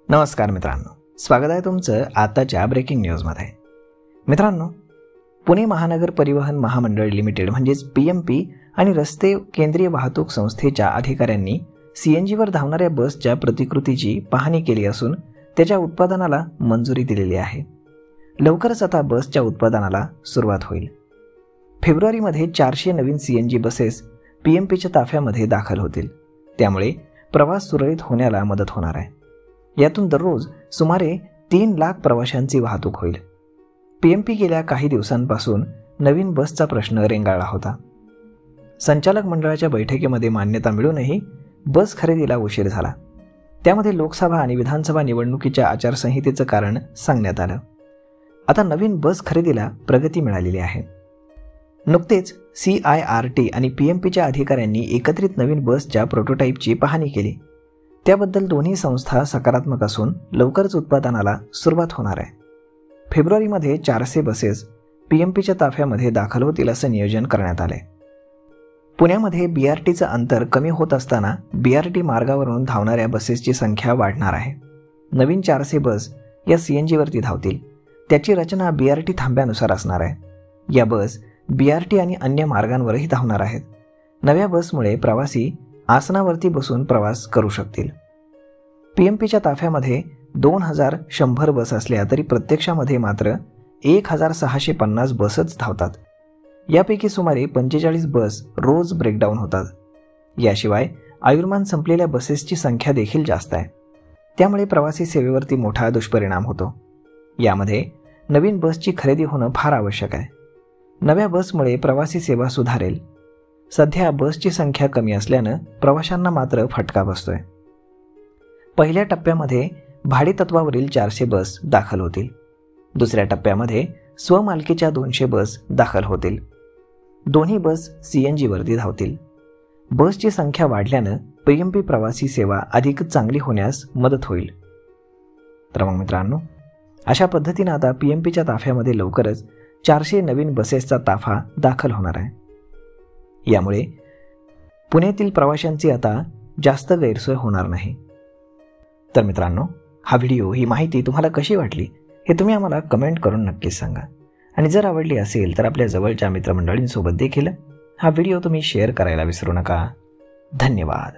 नमस्कार मित्रांनो, स्वागत आहे तुमचं आताच्या ब्रेकिंग न्यूजमध्ये। मित्रांनो, पुणे महानगर परिवहन महामंडळ लिमिटेड म्हणजेच PMP आणि रस्ते केंद्रीय वाहतूक संस्थेच्या अधिकाऱ्यांनी CNGवर धावणाऱ्या बसच्या प्रतिकृतीची पाहणी केली असून त्याच्या उत्पादनाला मंजुरी दिलेली आहे। लवकरच आता बसच्या उत्पादनाला सुरुवात होईल। फेब्रुवारीमध्ये 400 नवीन CNG बसेस PMPच्या ताफ्यामध्ये दाखल होतील, त्यामुळे प्रवास सुरळीत होण्याला मदत होणार आहे। यातून दररोज सुमारे 3 लाख प्रवाशांची वाहतूक होईल। PMP गेल्या काही दिवसांपासून नवीन बसचा प्रश्न रेंगाळला होता। संचालक मंडळाच्या बैठकीमध्ये मान्यता मिळूनही बस खरेदीला उशीर झाला। त्यामध्ये लोकसभा आणि विधानसभा निवडणुकीच्या आचारसंहितेचं कारण सांगण्यात आलं। आता नवीन बस खरेदीला प्रगती मिळालेली आहे। नुकतेच CIRT आणि PMPच्या अधिकाऱ्यांनी एकत्रित नवीन बसच्या प्रोटोटाईपची पाहणी केली। त्याबद्दल दोन्ही संस्था सकारात्मक असून लवकरच उत्पादनाला सुरुवात होणार आहे। फेब्रुवारीमध्ये 400 बसेस PMPच्या ताफ्यामध्ये दाखल होतील असं नियोजन करण्यात आले। पुण्यामध्ये BRTचं अंतर कमी होत असताना BRT मार्गावरून धावणाऱ्या बसेसची संख्या वाढणार आहे। नवीन 400 बस या CNGवरती धावतील। त्याची रचना BRT थांब्यानुसार असणार आहे। या बस BRT आणि अन्य मार्गांवरही धावणार आहेत। नव्या बसमुळे प्रवासी आसनावरती बसून प्रवास करू शकतील। PMPच्या ताफ्यामध्ये 2100 बस असल्या तरी प्रत्यक्षामध्ये मात्र 1650 बसच धावतात। यापैकी सुमारे 45 बस रोज ब्रेकडाऊन होतात। याशिवाय आयुर्मान संपलेल्या बसेसची संख्या देखील जास्त आहे, त्यामुळे प्रवासी सेवेवरती मोठा दुष्परिणाम होतो। यामध्ये नवीन बसची खरेदी होणं फार आवश्यक आहे। नव्या बसमुळे प्रवासी सेवा सुधारेल। सध्या बसची संख्या कमी असल्यानं प्रवाशांना मात्र फटका बसतोय। पहिल्या टप्प्यामध्ये भाडेतत्वावरील 400 बस दाखल होतील। दुसऱ्या टप्प्यामध्ये स्वमालकीच्या 200 बस दाखल होतील। दोन्ही बस CNGवरती धावतील। बसची संख्या वाढल्यानं PMP प्रवासी सेवा अधिक चांगली होण्यास मदत होईल। तर मग मित्रांनो, अशा पद्धतीनं आता PMPच्या ताफ्यामध्ये लवकरच 400 नवीन बसेसचा ताफा दाखल होणार आहे। यामुळे पुण्यातील प्रवाशांची आता जास्त गैरसोय होणार नाही। तर मित्रांनो, हा व्हिडिओ, ही माहिती तुम्हाला कशी वाटली हे तुम्ही आम्हाला कमेंट करून नक्कीच सांगा। आणि जर आवडली असेल तर आपल्या जवळच्या मित्रमंडळींसोबत देखील हा व्हिडिओ तुम्ही शेअर करायला विसरू नका। धन्यवाद।